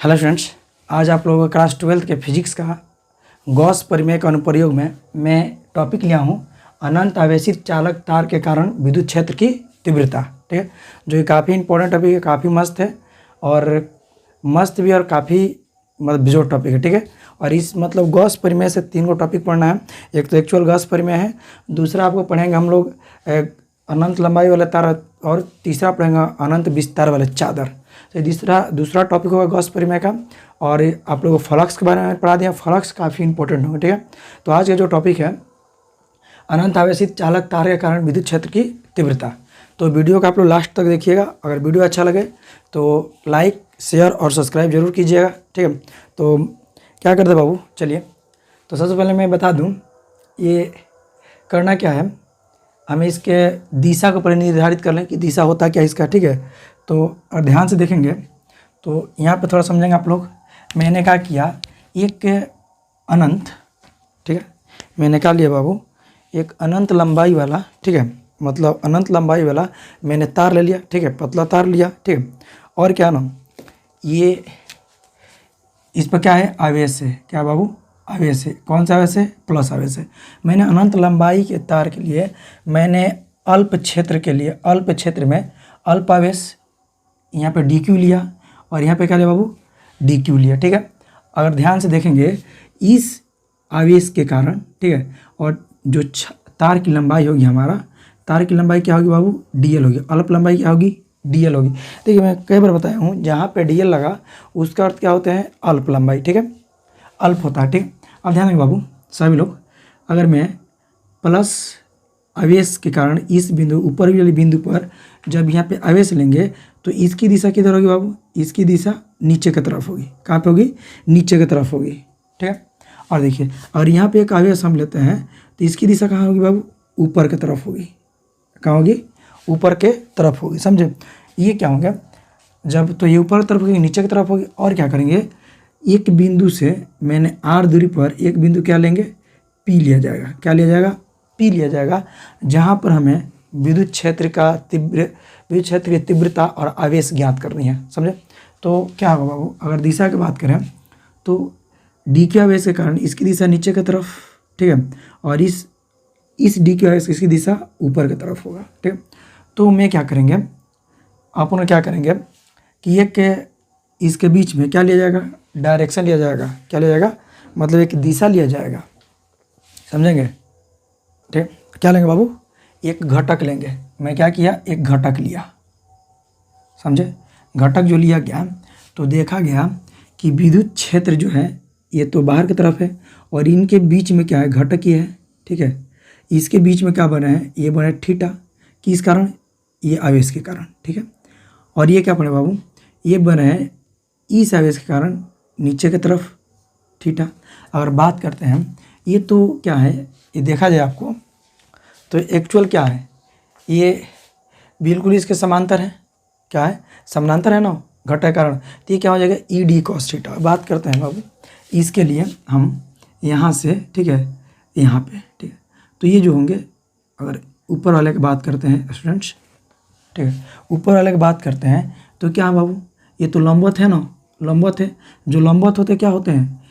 Hello friends, आज आप लोगों को क्लास 12 के फिजिक्स का गॉस प्रमेय के अनुप्रयोग में मैं टॉपिक लिया हूँ अनंत आवेशित चालक तार के कारण विद्युत क्षेत्र की तीव्रता। ठीक है, जो कि काफ़ी इंपॉर्टेंट टॉपिक है, काफ़ी मस्त है और मस्त भी और काफ़ी मतलब बेजोड़ टॉपिक है। ठीक है, और इस मतलब गॉस प्रमेय से 3 को टॉपिक पढ़ना है। एक तो एक्चुअल गॉस प्रमेय है, दूसरा आपको पढ़ेंगे हम लोग अनंत लंबाई वाले तार, और तीसरा पढ़ेंगे अनंत विस्तार वाले चादर। तो दूसरा टॉपिक होगा गॉस प्रमेय का। और आप लोगों को फ्लक्स के बारे में पढ़ा दिया, फ्लक्स काफ़ी इंपॉर्टेंट होगा। ठीक है, तो आज का जो टॉपिक है अनंत आवेशित चालक तार के कारण विद्युत क्षेत्र की तीव्रता। तो वीडियो का आप लोग लास्ट तक देखिएगा। अगर वीडियो अच्छा लगे तो लाइक, शेयर और सब्सक्राइब जरूर कीजिएगा। ठीक है, तो क्या करते बाबू, चलिए। तो सबसे पहले मैं बता दूं ये करना क्या है, हमें इसके दिशा को पहले निर्धारित कर लें कि दिशा होता क्या इसका। ठीक है, तो और ध्यान से देखेंगे तो यहाँ पे थोड़ा समझेंगे आप लोग। मैंने क्या किया, एक अनंत, ठीक है, मैंने क्या लिया बाबू, एक अनंत लंबाई वाला, ठीक है, मतलब अनंत लंबाई वाला मैंने तार ले लिया। ठीक है, पतला तार लिया। ठीक है, और क्या ना, ये इस पर क्या है, आवेश है। क्या बाबू, आवेश है। कौन सा आवेश है, प्लस आवेश है। मैंने अनंत लंबाई के तार के लिए मैंने अल्प क्षेत्र के लिए, अल्प क्षेत्र में अल्प आवेश यहाँ पे डी क्यू लिया, और यहाँ पे क्या लिया बाबू, डी क्यू लिया। ठीक है, अगर ध्यान से देखेंगे इस आवेश के कारण, ठीक है, और जो तार की लंबाई होगी, हमारा तार की लंबाई क्या होगी बाबू, डी एल होगी। अल्प लंबाई क्या होगी, डी एल होगी। देखिए मैं कई बार बताया हूँ, जहाँ पे डी एल लगा उसका अर्थ क्या होता है, अल्प लंबाई। ठीक है, अल्प होता है। ठीक, अब ध्यान देंगे बाबू सभी लोग, अगर मैं प्लस आवेश के कारण इस बिंदु, ऊपर वाले बिंदु पर जब यहाँ पे आवेश लेंगे तो इसकी दिशा किधर होगी बाबू, इसकी दिशा नीचे की तरफ होगी। कहाँ पे होगी, नीचे की तरफ होगी। ठीक है, और देखिए अगर यहाँ पे एक आवेश हम लेते हैं तो इसकी दिशा कहाँ होगी बाबू, ऊपर की तरफ होगी। कहाँ होगी, ऊपर के तरफ होगी। समझे, ये क्या हो गया, जब तो ये ऊपर की तरफ होगी, नीचे की तरफ होगी। और क्या करेंगे, एक बिंदु से मैंने आर दूरी पर एक बिंदु क्या लेंगे, पी लिया जाएगा। क्या लिया जाएगा, पी लिया जाएगा, जहाँ पर हमें विद्युत क्षेत्र की तीव्रता और आवेश ज्ञात करनी है। समझे, तो क्या होगा बाबू, अगर दिशा की बात करें तो डी के आवेश के कारण इसकी दिशा नीचे की तरफ, ठीक है, और इस डी के आवेश इसकी दिशा ऊपर की तरफ होगा। ठीक है, तो मैं क्या करेंगे, अपन क्या करेंगे कि एक इसके बीच में क्या लिया जाएगा, डायरेक्शन लिया जाएगा। क्या लिया जाएगा, मतलब एक दिशा लिया जाएगा। समझेंगे, ठीक, क्या लेंगे बाबू, एक घटक लेंगे। मैं क्या किया, एक घटक लिया। समझे, घटक जो लिया गया तो देखा गया कि विद्युत क्षेत्र जो है ये तो बाहर की तरफ है, और इनके बीच में क्या है, घटक ये है। ठीक है, इसके बीच में क्या बना है, ये बना है थीटा। किस कारण, ये आवेश के कारण। ठीक है, और ये क्या बना बाबू, ये बना है इस आवेश के कारण नीचे की तरफ थीटा। अगर बात करते हैं, ये तो क्या है, ये देखा जाए आपको तो एक्चुअल क्या है, ये बिल्कुल इसके समांतर है। क्या है, समानांतर है ना, घटक कारण। तो ये क्या हो जाएगा, ई डी कॉस थीटा। बात करते हैं बाबू इसके लिए हम यहाँ से, ठीक है, यहाँ पे, ठीक है, तो ये जो होंगे, अगर ऊपर वाले की बात करते हैं स्टूडेंट्स, ठीक है, ऊपर वाले की बात करते हैं तो क्या बाबू, ये तो लंबवत है ना, लंबवत है। जो लंबवत होते क्या होते हैं,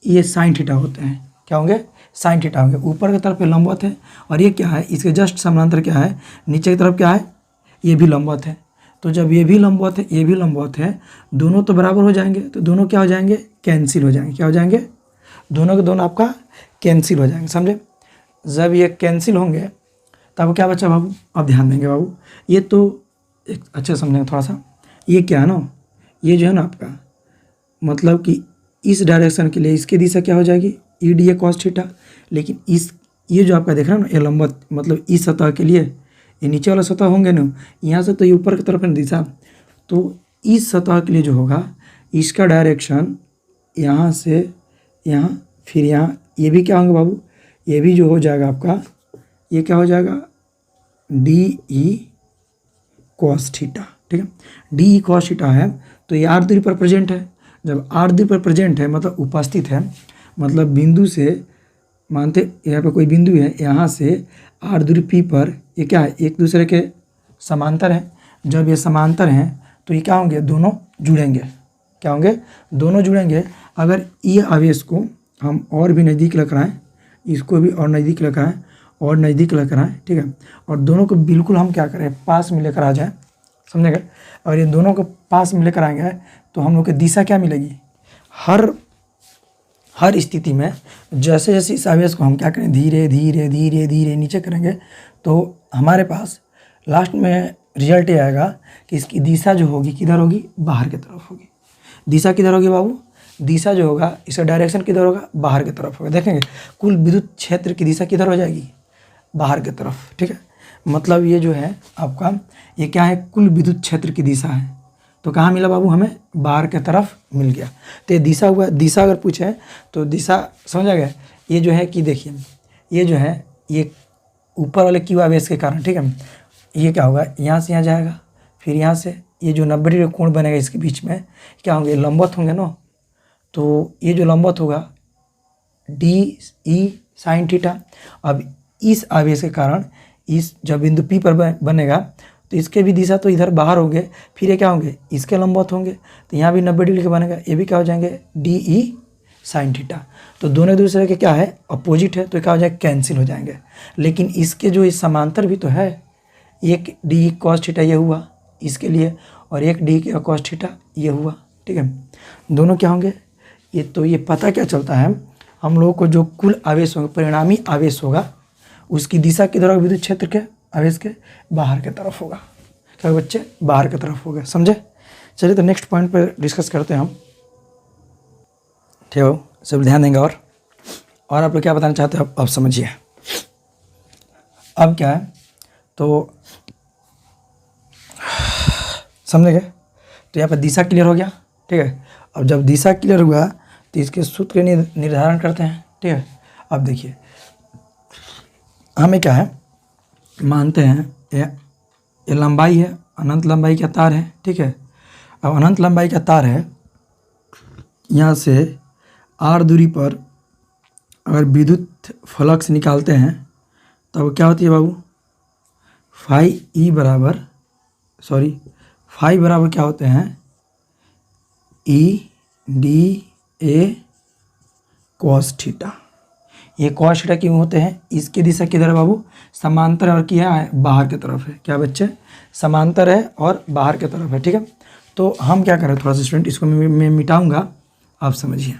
ये साइन थीटा होते हैं। क्या होंगे, साइन थीटा होंगे। ऊपर की तरफ पे लंबवत है, और ये क्या है, इसके जस्ट समानांतर क्या है, नीचे की तरफ क्या है, ये भी लंबवत है। तो जब ये भी लंबवत है, ये भी लंबवत है, दोनों तो बराबर हो जाएंगे, तो दोनों क्या हो जाएंगे, कैंसिल हो जाएंगे। क्या हो जाएंगे, दोनों के दोनों आपका कैंसिल हो जाएंगे। समझे, जब ये कैंसिल होंगे तब क्या बचा बाबू, अब ध्यान देंगे बाबू, ये तो एक अच्छे समझेंगे थोड़ा सा। ये क्या है ना, ये जो है ना आपका, मतलब कि इस डायरेक्शन के लिए इसकी दिशा क्या हो जाएगी, E D A cos theta. लेकिन ये जो आपका देख रहा है ना, ये लंबवत, मतलब इस सतह के लिए ये नीचे वाला सतह होंगे ना, यहाँ से तो ये ऊपर की तरफ है दिशा, तो इस सतह के लिए जो होगा इसका डायरेक्शन यहाँ से यहाँ, फिर यहाँ, ये भी क्या होंगे बाबू, ये भी जो हो जाएगा आपका, ये क्या हो जाएगा, डी ई कॉस थीटा। ठीक है, डी ई कॉस थीटा है, तो ये आर दूरी पर प्रेजेंट है। जब आर दूरी पर प्रेजेंट है मतलब उपस्थित है, मतलब बिंदु से, मानते यहाँ पे कोई बिंदु है, यहाँ से आर दूरी पी पर ये क्या है, एक दूसरे के समांतर है। जब ये समांतर हैं तो ये क्या होंगे, दोनों जुड़ेंगे। क्या होंगे, दोनों जुड़ेंगे। अगर ये आवेश को हम और भी नज़दीक लेकर आएँ, इसको भी और नज़दीक लेकर आएँ और नज़दीक लेकर आएँ, ठीक है, और दोनों को बिल्कुल हम क्या करें, पास में लेकर आ जाएँ, समझेंगे। और ये दोनों को पास में लेकर आएंगे तो हम लोग की दिशा क्या मिलेगी, हर स्थिति में जैसे जैसे इस आवेश को हम क्या करें, धीरे धीरे धीरे धीरे नीचे करेंगे तो हमारे पास लास्ट में रिजल्ट ये आएगा कि इसकी दिशा जो होगी किधर होगी, बाहर की तरफ होगी। दिशा किधर होगी बाबू, दिशा जो होगा इसका डायरेक्शन किधर होगा, बाहर की तरफ होगा। देखेंगे कुल विद्युत क्षेत्र की दिशा किधर हो जाएगी, बाहर की तरफ, ठीक है। मतलब ये जो है आपका ये क्या है, कुल विद्युत क्षेत्र की दिशा है। तो कहाँ मिला बाबू, हमें बाहर की तरफ मिल गया। तो ये दिशा हुआ, दिशा अगर पूछे तो दिशा समझ आ गया। ये जो है कि देखिए ये जो है ये ऊपर वाले क्यू आवेश के कारण, ठीक है, ये क्या होगा, यहाँ से यहाँ जाएगा, फिर यहाँ से ये जो 90 डिग्री कोण बनेगा इसके बीच में क्या होंगे, लंबवत होंगे ना। तो ये जो लंबवत होगा डी ई साइन थीटा। अब इस आवेश के कारण इस जब बिंदु P पर बनेगा तो इसके भी दिशा तो इधर बाहर होंगे, फिर ये क्या होंगे, इसके लंबवत होंगे, तो यहाँ भी 90 डिग्री के बनेगा, ये भी क्या हो जाएंगे, डी ई साइन थीटा। तो दोनों दूसरे के क्या है, अपोजिट है, तो क्या हो जाएगा, कैंसिल हो जाएंगे। लेकिन इसके जो इस समांतर भी तो है, एक डी कॉस थीटा ये हुआ इसके लिए, और एक डी कॉस थीटा ये हुआ, ठीक है। दोनों क्या होंगे, ये तो ये पता क्या चलता है हम लोगों को, जो कुल आवेश होगा, परिणामी आवेश होगा, उसकी दिशा किधर होगा, विद्युत क्षेत्र के आवेश के बाहर की तरफ होगा। क्या बच्चे, बाहर की तरफ होगा, समझे। चलिए तो नेक्स्ट पॉइंट पर डिस्कस करते हैं हम, ठीक हो, सब ध्यान देंगे। और आप लोग क्या बताना चाहते हो अब समझिए। अब क्या है, तो समझेंगे। तो यहाँ पर दिशा क्लियर हो गया, ठीक है। अब जब दिशा क्लियर हुआ तो इसके सूत्र के निर्धारण करते हैं, ठीक है। अब देखिए हमें क्या है, मानते हैं ये लंबाई है, अनंत लंबाई का तार है, ठीक है। अब अनंत लंबाई का तार है, यहाँ से r दूरी पर अगर विद्युत फ्लक्स निकालते हैं तब क्या होती है बाबू, फाई बराबर क्या होते हैं, E D A cos theta. ये कॉस थीटा क्यों होते हैं, इसकी दिशा किधर है बाबू, समांतर और क्या है, बाहर की तरफ है। क्या बच्चे, समांतर है और बाहर की तरफ है, ठीक है। तो हम क्या करें, थोड़ा सा स्टूडेंट इसको मैं मिटाऊंगा, आप समझिए।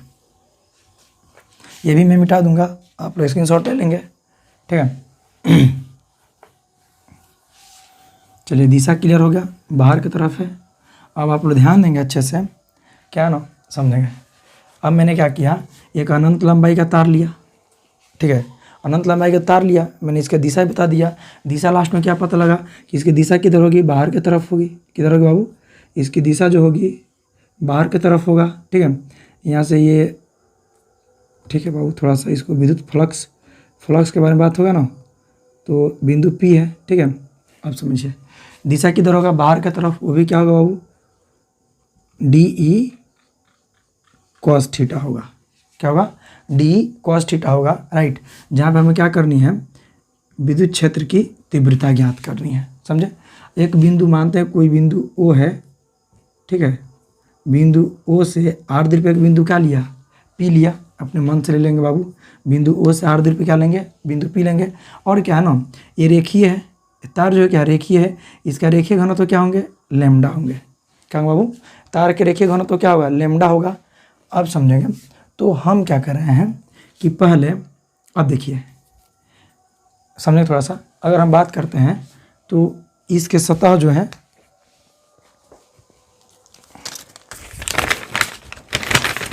ये भी मैं मिटा दूंगा, आप लोग स्क्रीनशॉट ले लेंगे, ठीक है। चलिए दिशा क्लियर हो गया, बाहर की तरफ है। अब आप लोग ध्यान देंगे अच्छे से, क्या ना समझेंगे। अब मैंने क्या किया, एक अनंत लंबाई का तार लिया, ठीक है, अनंत लंबाई का तार लिया, मैंने इसका दिशा बता दिया। दिशा लास्ट में क्या पता लगा कि इसकी दिशा किधर होगी, बाहर की तरफ होगी। किधर होगी बाबू, इसकी दिशा जो होगी बाहर की तरफ होगा, ठीक है। यहाँ से ये, ठीक है बाबू, थोड़ा सा इसको विद्युत फ्लक्स के बारे में बात होगा ना, तो बिंदु P है, ठीक है। अब समझिए दिशा किधर होगा, बाहर की तरफ, वो भी क्या होगा बाबू, डी ई कॉस थीटा होगा। क्या होगा, डी कॉस थीटा होगा, राइट। जहाँ पे हमें क्या करनी है, विद्युत क्षेत्र की तीव्रता ज्ञात करनी है, समझे। एक बिंदु मानते हैं, कोई बिंदु O है, ठीक है। बिंदु O से r दूरी पे एक बिंदु क्या लिया, P लिया, अपने मन से ले लेंगे बाबू। बिंदु O से r दूरी पे क्या लेंगे, बिंदु P लेंगे। और क्या है ना, ये रेखीय है, तार जो है क्या रेखीय है, इसका रेखीय घनत्व तो क्या होंगे, लैम्डा होंगे। क्या होगा बाबू, तार के रेखीय घनत्व तो क्या होगा, लैम्डा होगा। अब समझेंगे, तो हम क्या कर रहे हैं कि पहले, अब देखिए समझे थोड़ा सा, अगर हम बात करते हैं तो इसके सतह जो है,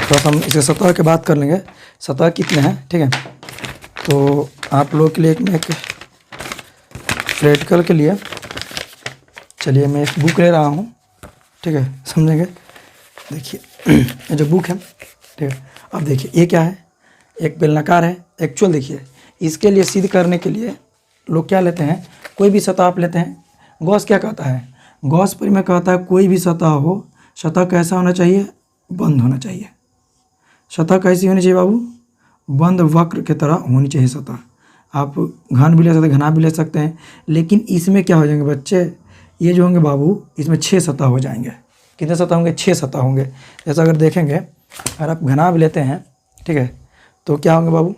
थोड़ा सा हम इसके सतह की बात कर लेंगे, सतह कितने हैं, ठीक है। तो आप लोगों के लिए एक प्रैक्टिकल के लिए, चलिए मैं एक बुक ले रहा हूँ, ठीक है, समझेंगे। देखिए ये जो बुक है, ठीक है। अब देखिए ये क्या है, एक बेलनाकार है। एक्चुअल देखिए, इसके लिए सिद्ध करने के लिए लोग क्या लेते हैं, कोई भी सतह आप लेते हैं। गॉस क्या कहता है, गॉस परिमेय कहता है कोई भी सतह हो, सतह कैसा होना चाहिए, बंद होना चाहिए। सतह कैसी होनी चाहिए बाबू, बंद वक्र की तरह होनी चाहिए सतह। आप घन भी ले सकते हैं, घना भी ले सकते हैं, लेकिन इसमें क्या हो जाएंगे बच्चे, ये जो होंगे बाबू, इसमें 6 सतह हो जाएंगे। कितने सतह होंगे, 6 सतह होंगे। जैसा अगर देखेंगे, अगर आप घना भी लेते हैं, ठीक है, तो क्या होंगे बाबू,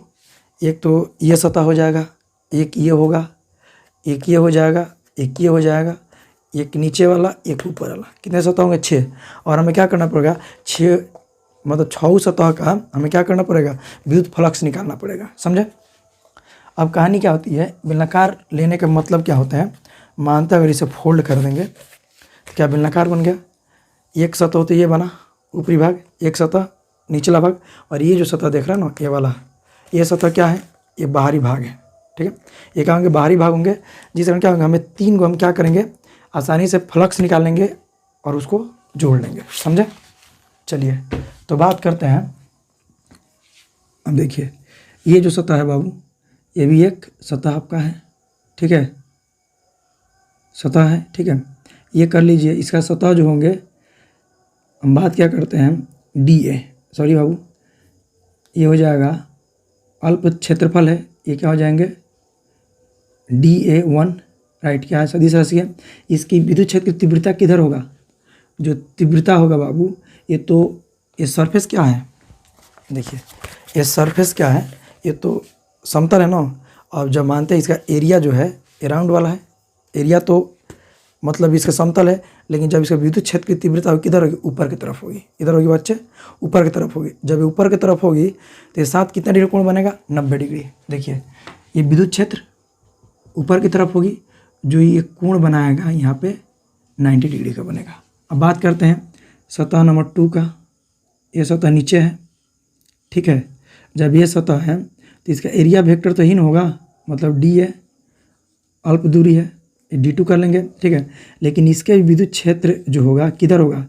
एक तो ये सतह हो जाएगा, एक ये होगा, एक ये हो जाएगा, एक ये हो जाएगा, एक नीचे वाला, एक ऊपर वाला। कितने सतह होंगे, 6। और हमें क्या करना पड़ेगा, 6 मतलब 6 सतह का हमें क्या करना पड़ेगा, विद्युत फ्लक्स निकालना पड़ेगा। समझे। अब कहानी क्या होती है, बेलनाकार लेने का मतलब क्या होता है, मानते अगर इसे फोल्ड कर देंगे तो क्या बेलनाकार बन गया। एक सतह होती है, ये बना ऊपरी भाग, एक सतह निचला भाग, और ये जो सतह देख रहा है ना, ये वाला, ये सतह क्या है, ये बाहरी भाग है। ठीक है, ये क्या होंगे, बाहरी भाग होंगे। जिस कारण क्या होंगे, हमें 3 को हम क्या करेंगे, आसानी से फ्लक्स निकाल लेंगे और उसको जोड़ लेंगे। समझे। चलिए तो बात करते हैं। अब देखिए, ये जो सतह है बाबू, ये भी एक सतह आपका है। ठीक है, सतह है। ठीक है, ये कर लीजिए। इसका सतह जो होंगे, हम बात क्या करते हैं, डी ए, सॉरी बाबू, ये हो जाएगा अल्प क्षेत्रफल है, ये क्या हो जाएंगे, DA1। राइट, क्या है, सदिश राशि है। इसकी विद्युत क्षेत्र की तीव्रता किधर होगा, जो तीव्रता होगा बाबू, ये तो ये सरफेस क्या है, देखिए ये सरफेस क्या है, ये तो समतल है ना। और जब मानते हैं इसका एरिया जो है ये राउंड वाला है, एरिया तो मतलब इसका समतल है, लेकिन जब इसका विद्युत क्षेत्र की तीव्रता किधर होगी, ऊपर की तरफ होगी। इधर होगी बच्चे, ऊपर की तरफ होगी। जब ये ऊपर की तरफ होगी तो ये साथ कितना डिग्री कोण बनेगा, 90 डिग्री। देखिए ये विद्युत क्षेत्र ऊपर की तरफ होगी, जो ये कोण बनाएगा यहाँ पे 90 डिग्री का बनेगा। अब बात करते हैं सतह नंबर 2 का। ये सतह नीचे है। ठीक है, जब ये सतह है तो इसका एरिया वेक्टर तो ही ना होगा, मतलब डी है, अल्प दूरी है, D2 कर लेंगे। ठीक है, लेकिन इसके विद्युत क्षेत्र जो होगा किधर होगा,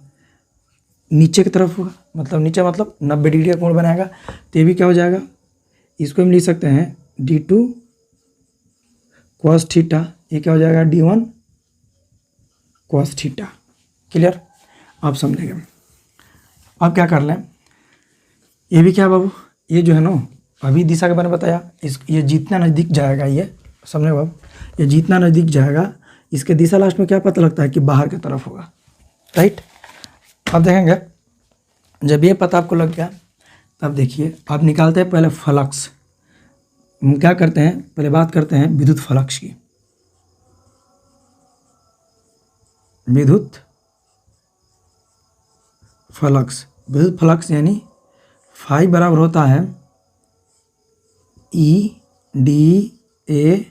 नीचे की तरफ होगा, मतलब नीचे मतलब 90 डिग्री का कोण बनाएगा। तो ये भी क्या हो जाएगा, इसको हम लिख सकते हैं D2 cos थीटा, ये क्या हो जाएगा D1 cos थीटा। क्लियर, आप समझेंगे। अब क्या कर लें, ये भी क्या बाबू, ये जो है ना, अभी दिशा के बारे में बताया, ये जितना नज़दीक जाएगा, ये समझे बाबू, ये जितना नज़दीक जाएगा, इसके दिशा लास्ट में क्या पता लगता है कि बाहर की तरफ होगा। राइट, अब देखेंगे, जब ये पता आपको लग गया, तब देखिए आप निकालते हैं पहले फ्लक्स। हम क्या करते हैं, पहले बात करते हैं विद्युत फ्लक्स की। विद्युत फ्लक्स, विद्युत फ्लक्स यानी फाई बराबर होता है EDA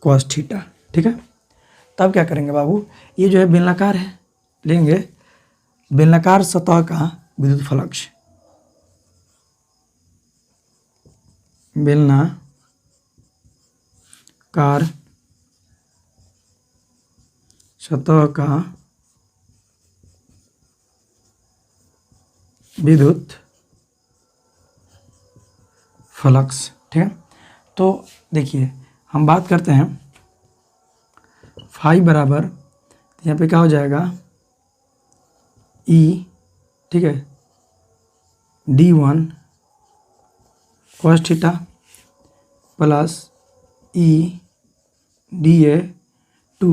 cos थीटा। ठीक है, तब क्या करेंगे बाबू, ये जो है बेलनाकार है, लेंगे बेलनाकार सतह का विद्युत फ्लक्स, बेलनाकार सतह का विद्युत फ्लक्स। ठीक है, तो देखिए हम बात करते हैं फाई बराबर, यहाँ पे क्या हो जाएगा E, ठीक है, D1 cos theta plus EDA2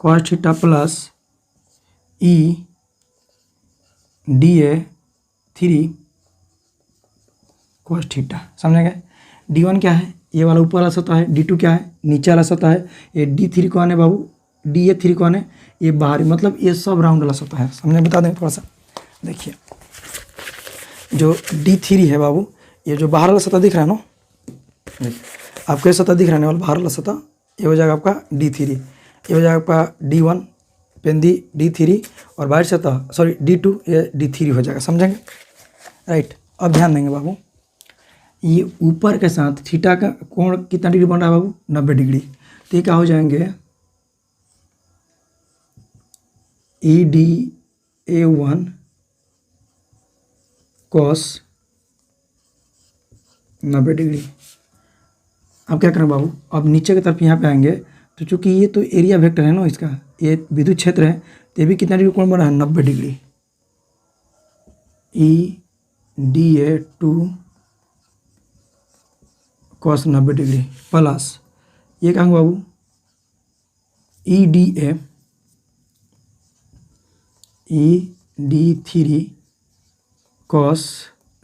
cos theta plus EDA3 cos theta. समझेंगे। D1 क्या है, ये वाला ऊपर वाला सतह है, D2 क्या है, नीचे वाला सतह है, ये D3 कौन है बाबू, DA3 कौन है, ये बाहरी, मतलब ये सब राउंड वाला सतह है। समझे, बता देंगे थोड़ा सा। देखिए जो D3 है बाबू, ये जो बाहर वाला सतह दिख रहा है ना, आपको ये सतह दिख रहा है वाला बाहर वाला सतह, ये हो जाएगा आपका D3, ये हो जाएगा आपका D1 पेंदी D3, और बाहर सतह सॉरी D2, ये D3 हो जाएगा। समझेंगे। राइट, अब ध्यान देंगे बाबू, ये ऊपर के साथ थीटा का कोण कितना डिग्री बन रहा है बाबू, 90 डिग्री। तो ये क्या हो जाएंगे, EDA1 cos 90 डिग्री। अब क्या करें बाबू, अब नीचे की तरफ यहाँ पे आएंगे, तो चूंकि ये तो एरिया वेक्टर है ना इसका, ये विद्युत क्षेत्र है, तो ये भी कितना डिग्री कोण बना है, 90 degree. EDA2 cos 90 degree plus ये क्या होगा बाबू, EDA E/d3 cos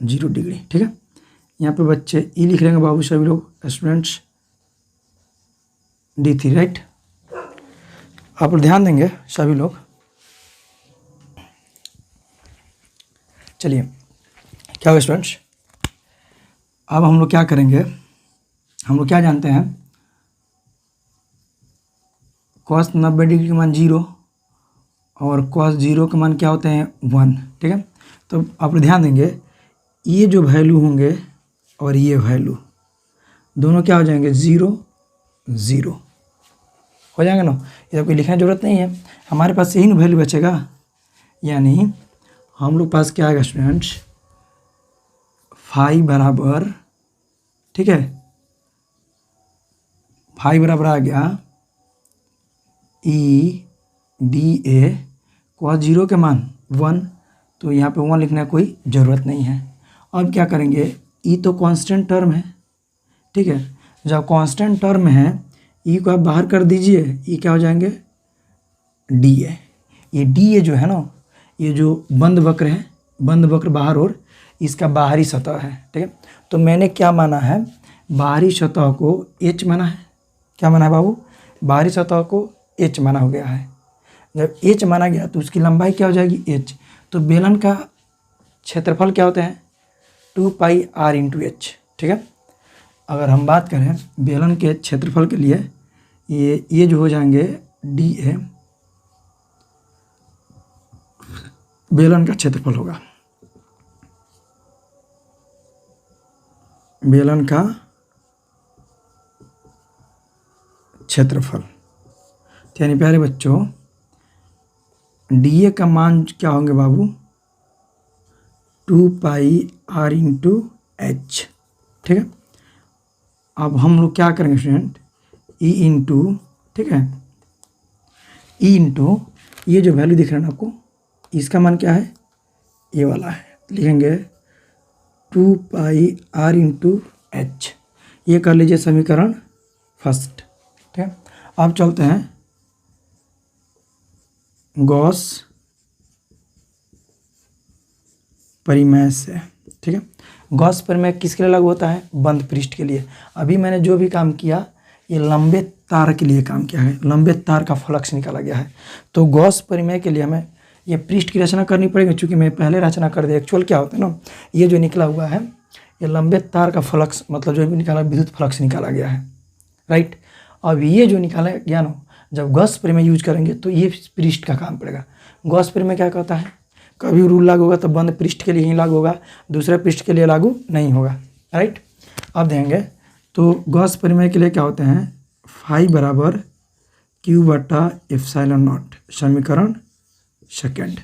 0 डिग्री। ठीक है, यहाँ पे बच्चे ई लिख लेंगे बाबू सभी लोग स्टूडेंट्स, D3 राइट। आप लोग ध्यान देंगे सभी लोग। चलिए क्या हुआ स्टूडेंट्स, अब हम लोग क्या करेंगे, हम लोग क्या जानते हैं, cos 90 डिग्री का मान 0 और cos 0 का मान क्या होते हैं 1। ठीक है, तो आप लोग ध्यान देंगे ये जो वैल्यू होंगे और ये वैल्यू दोनों क्या हो जाएंगे 0 0 हो जाएंगे ना। ये कोई लिखने की जरूरत नहीं है, हमारे पास यही वैल्यू बचेगा। यानी हम लोग पास क्या आएगा स्टूडेंट्स, फाई बराबर, ठीक है, फाई बराबर आ गया E/DA cos 0 के मान 1, तो यहाँ पे 1 लिखने की कोई ज़रूरत नहीं है। अब क्या करेंगे, E तो कांस्टेंट टर्म है। ठीक है, जब कांस्टेंट टर्म है E को आप बाहर कर दीजिए, E क्या हो जाएंगे DA। ये DA जो है ना, ये जो बंद वक्र है, बंद वक्र बाहर और इसका बाहरी सतह है। ठीक है, तो मैंने क्या माना है, बाहरी सतह को H माना है। क्या माना है बाबू, बाहरी सतह को H माना हो गया है। जब H माना गया तो उसकी लंबाई क्या हो जाएगी H। तो बेलन का क्षेत्रफल क्या होता है 2πr/h। ठीक है, अगर हम बात करें बेलन के क्षेत्रफल के लिए, ये जो हो जाएंगे DA बेलन का क्षेत्रफल होगा, बेलन का क्षेत्रफल। यानी प्यारे बच्चों DA का मान क्या होंगे बाबू 2πr/h। ठीक है, अब हम लोग क्या करेंगे स्टूडेंट, ठीक है, E इंटू ये जो वैल्यू दिख रहा है ना आपको, इसका मान क्या है, ये वाला है, लिखेंगे 2πr/h। ये कर लीजिए समीकरण फर्स्ट। ठीक है, अब चलते हैं गॉस परिमेय से। ठीक है, गॉस परिमेय किसके लिए लागू होता है, बंद पृष्ठ के लिए। अभी मैंने जो भी काम किया ये लंबे तार के लिए काम किया है, लंबे तार का फ्लक्स निकाला गया है। तो गॉस परिमेय के लिए हमें ये पृष्ठ की रचना करनी पड़ेगी, क्योंकि मैं पहले रचना कर दिया। एक्चुअल क्या होता है ना, ये जो निकला हुआ है ये लंबे तार का फ्लक्स, मतलब जो भी निकाला विद्युत फ्लक्स निकाला गया है राइट। अब ये जो निकाला गया ना, जब गॉस परिमेय यूज करेंगे तो ये पृष्ठ का काम पड़ेगा। गॉस परिमेय क्या कहता है, कभी रूल लागू होगा तो बंद पृष्ठ के लिए ही लागू होगा, दूसरे पृष्ठ के लिए लागू नहीं होगा राइट। अब देंगे तो गॉस परिमेय के लिए क्या होते हैं, फाई बराबर Q/ε0, समीकरण सेकेंड।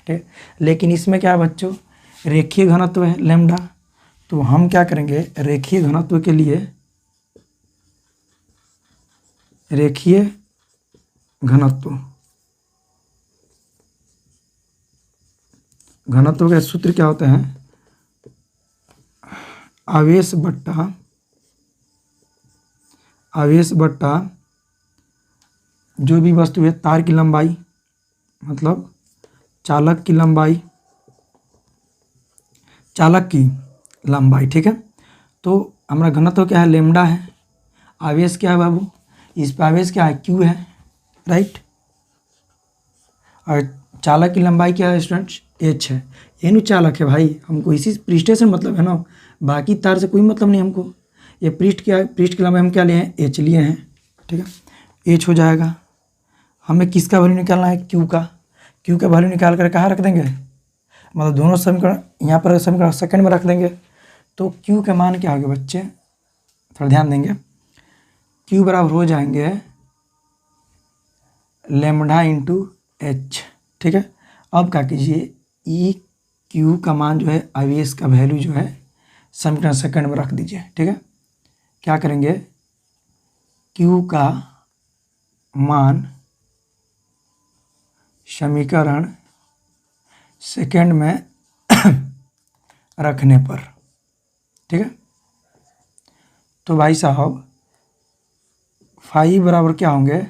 ठीक, लेकिन इसमें क्या है बच्चों, रेखीय घनत्व है लैम्डा। तो हम क्या करेंगे, रेखीय घनत्व के लिए, रेखीय घनत्व, घनत्व का सूत्र क्या होता है, आवेश बट्टा जो भी वस्तु है, तार की लंबाई, मतलब चालक की लंबाई। ठीक है, तो हमारा घनत्व क्या है, लैम्डा है। आवेश क्या है बाबू, इस पर आवेश क्या है, Q है राइट। और चालक की लंबाई क्या है स्टूडेंट्स, H है। ये नु चालक है भाई, हमको इसी पृष्ठ से मतलब है ना, बाकी तार से कोई मतलब नहीं हमको। ये पृष्ठ की लंबाई हम क्या लिए हैं, H लिए हैं। ठीक है, H हो जाएगा। हमें किसका वैल्यू निकालना है, Q का वैल्यू निकाल कर कहाँ रख देंगे, मतलब दोनों समीकरण यहाँ पर समीकरण सेकंड में रख देंगे। तो Q के मान क्या होगा बच्चे, थोड़ा ध्यान देंगे, Q बराबर हो जाएंगे λ/H। ठीक है, अब क्या कीजिए, EQ का मान जो है, आवेश का वैल्यू जो है समीकरण सेकंड में रख दीजिए। ठीक है, क्या करेंगे, Q का मान समीकरण सेकंड में रखने पर, ठीक है, तो भाई साहब फाई बराबर क्या होंगे,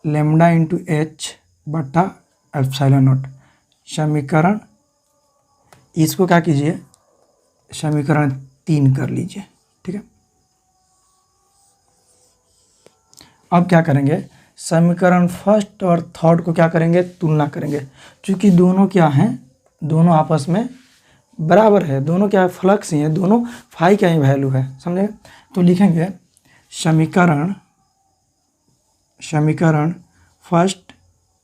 λ/H/Q। Epsilon not. समीकरण इसको क्या कीजिए, समीकरण 3 कर लीजिए, ठीक है। अब क्या करेंगे, समीकरण फर्स्ट और थर्ड को क्या करेंगे, तुलना करेंगे। क्योंकि दोनों क्या हैं, दोनों आपस में बराबर है, दोनों क्या फ्लक्स ही है, दोनों फाई का ही वैल्यू है, समझे। तो लिखेंगे समीकरण फर्स्ट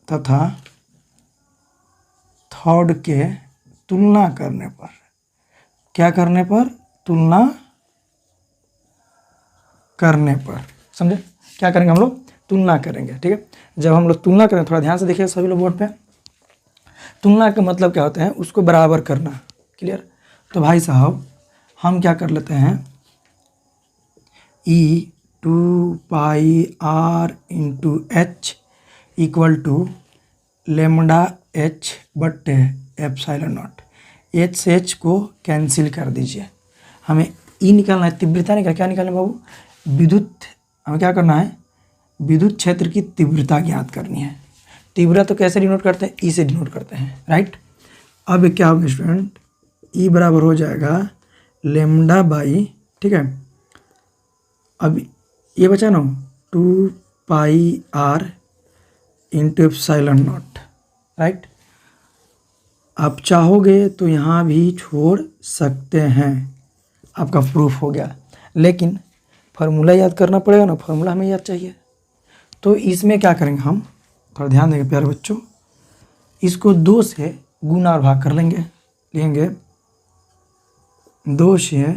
तथा थर्ड के तुलना करने पर, क्या करने पर, तुलना करने पर, समझे। क्या करेंगे हम लोग, तुलना करेंगे, ठीक है। जब हम लोग तुलना करें, थोड़ा ध्यान से देखिए सभी लोग बोर्ड पे, तुलना का मतलब क्या होता है, उसको बराबर करना, क्लियर। तो भाई साहब हम क्या कर लेते हैं, E2πr into H equal to lambda H बट्टे एप्सिलॉन नॉट। एच से एच को कैंसिल कर दीजिए, हमें ई निकालना है, तीव्रता निकाल, क्या निकालना है बाबू, विद्युत, हमें क्या करना है, विद्युत क्षेत्र की तीव्रता ज्ञात करनी है। तीव्रता तो कैसे डिनोट करते हैं, ई से डिनोट करते हैं, राइट। अब क्या होगा स्टूडेंट, ई बराबर हो जाएगा लेमडा बाई, ठीक है। अब ये बचा ना 2πr into epsilon not, right. आप चाहोगे तो यहाँ भी छोड़ सकते हैं, आपका प्रूफ हो गया। लेकिन फार्मूला याद करना पड़ेगा ना, फार्मूला हमें याद चाहिए। तो इसमें क्या करेंगे हम, थोड़ा ध्यान देंगे प्यारे बच्चों, इसको 2 से गुना और भाग कर लेंगे 2 से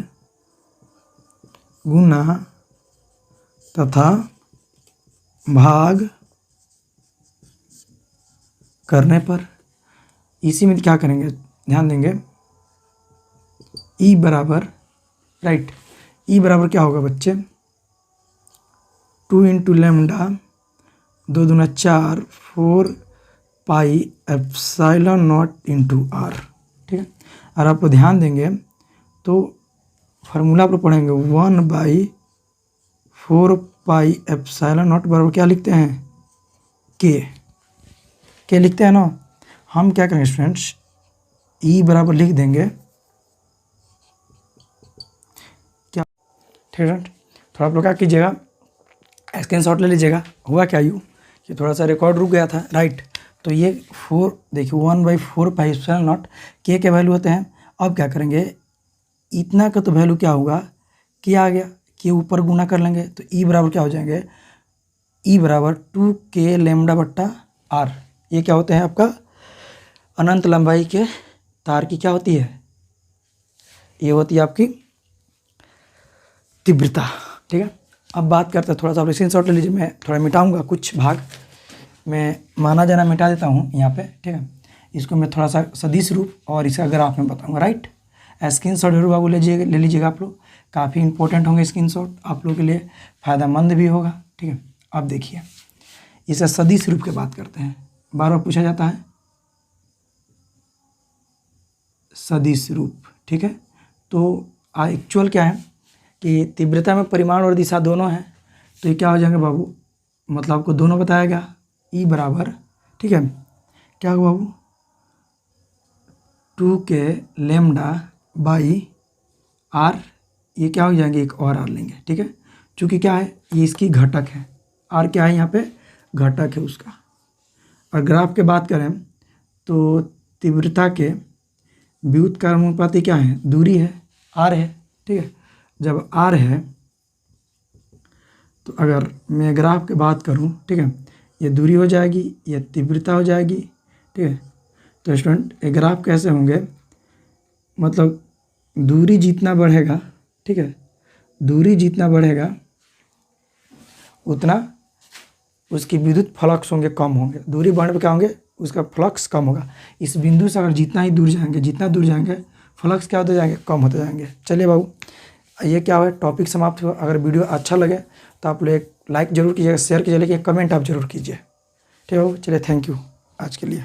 गुना तथा भाग करने पर, इसी में क्या करेंगे, ध्यान देंगे, ई बराबर, राइट, ई बराबर क्या होगा बच्चे, 2 इंटू लेमडा 2 दूना 4 4 pi epsilon naught into R, ठीक है। और आप ध्यान देंगे तो फार्मूला आप पढ़ेंगे 1/4 पाई एप्सिलॉन नॉट बराबर क्या लिखते हैं, के लिखते हैं ना। हम क्या करेंगे स्टूडेंट्स, ई बराबर लिख देंगे, क्या, ठीक है। थोड़ा आप लोग क्या कीजिएगा, स्क्रीनशॉट ले लीजिएगा। हुआ क्या यूँ कि थोड़ा सा रिकॉर्ड रुक गया था, राइट। तो ये 4 देखिए 1/4 पाई एप्सिलॉन नॉट के वैल्यू होते हैं। अब क्या करेंगे, इतना का तो वैल्यू क्या होगा, के आ गया, के ऊपर गुना कर लेंगे तो ई बराबर क्या हो जाएंगे, ई बराबर 2k लेमडा बट्टा आर। ये क्या होते हैं आपका, अनंत लंबाई के तार की क्या होती है, ये होती है आपकी तीव्रता, ठीक है। अब बात करते हैं, थोड़ा सा आप स्क्रीनशॉट ले लीजिए, मैं थोड़ा मिटाऊंगा कुछ भाग, मैं माना जाना मिटा देता हूँ यहाँ पे, ठीक है। इसको मैं थोड़ा सा सदिश रूप और इसका ग्राफ में बताऊँगा, राइट। स्क्रीनशॉट जरूर बाबू ले लीजिएगा आप लोग, काफ़ी इंपॉर्टेंट होंगे स्क्रीनशॉट, आप लोगों के लिए फ़ायदेमंद भी होगा, ठीक है। अब देखिए, इसे सदिश रूप की बात करते हैं, बार बार पूछा जाता है सदिश रूप, ठीक है। तो एक्चुअल क्या है कि तीव्रता में परिमाण और दिशा दोनों हैं, तो ये क्या हो जाएंगे बाबू, मतलब आपको दोनों बताया गया, ई बराबर, ठीक है, क्या होगा बाबू, 2k लेमडा बाई आर, ये क्या हो जाएंगे, एक और आर लेंगे, ठीक है। चूँकि क्या है, ये इसकी घटक है, आर क्या है यहाँ पे, घटक है उसका। और ग्राफ के बात करें तो तीव्रता के व्युत्क्रम अनुपाती क्या है, दूरी है, आर है, ठीक है। जब आर है तो अगर मैं ग्राफ की बात करूं, ठीक है, ये दूरी हो जाएगी, ये तीव्रता हो जाएगी, ठीक है। तो स्टूडेंट ये ग्राफ कैसे होंगे, मतलब दूरी जितना बढ़ेगा, ठीक है, दूरी जितना बढ़ेगा उतना उसकी विद्युत फ्लक्स होंगे कम होंगे, दूरी बढ़ने पर क्या होंगे, उसका फ्लक्स कम होगा। इस बिंदु से अगर जितना दूर जाएंगे फ्लक्स क्या होते जाएंगे, कम होते जाएंगे। चलिए बाबू, ये क्या हुआ, टॉपिक समाप्त हुआ। अगर वीडियो अच्छा लगे तो आप लोग एक लाइक जरूर कीजिएगा, शेयर कीजिए, लेकिन एक कमेंट आप जरूर कीजिए, ठीक है बाबू। चलिए, थैंक यू आज के लिए।